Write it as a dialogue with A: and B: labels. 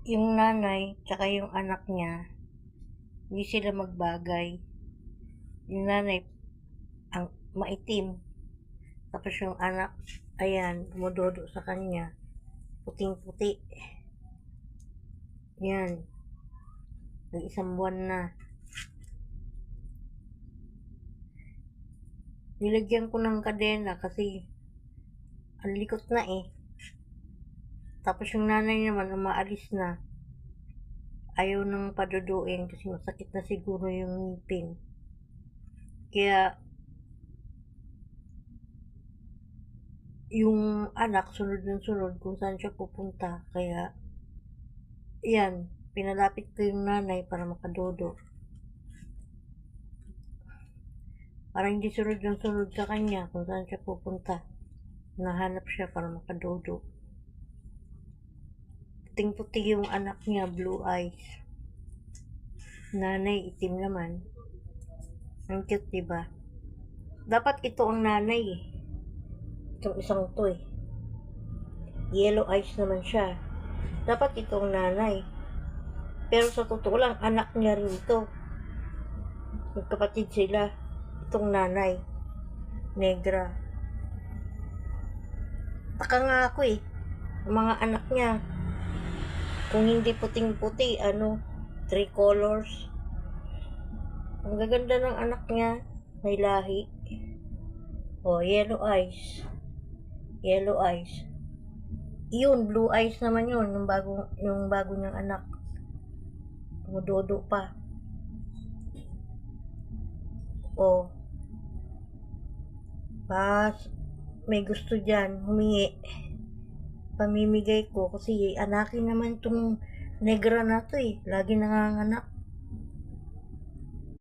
A: yung nanay tsaka yung anak niya, hindi sila magbagay. Yung nanay, ang maitim. Tapos yung anak, ayan, dumudodo sa kanya. Puting-puti. Yan. Isang buwan na. Nilagyan ko ng kadena kasi ang likot na eh. Tapos yung nanay naman, umaalis na. Ayaw nang paduduin kasi masakit na siguro yung ngipin. Kaya, yung anak, sunod ng sunod kung saan siya pupunta. Kaya, yan, pinalapit ko yung nanay para makadodo. Para hindi sunod ng sunod sa kanya kung saan siya pupunta. Nahanap siya para makadodo. Puting-puti yung anak niya, blue eyes. Nanay, itim naman. Ang cute, diba? Dapat ito ang nanay eh. Itong isang to eh. Yellow eyes naman siya. Dapat ito ang nanay. Pero sa totoo lang, anak niya rin ito. Magkapatid sila. Itong nanay. Negra. Taka nga ako eh. Ang mga anak niya. Kung hindi puting-puti, three colors. Ang gaganda ng anak niya. May lahi. Oh, yellow eyes. Yellow eyes. Yun, blue eyes naman yun. Yung bago niyang anak. Tumudodo pa. Oh. Pas, may gusto dyan, humingi. Pamimigay ko kasi anakin naman tong negra na to eh. Lagi nanganganak.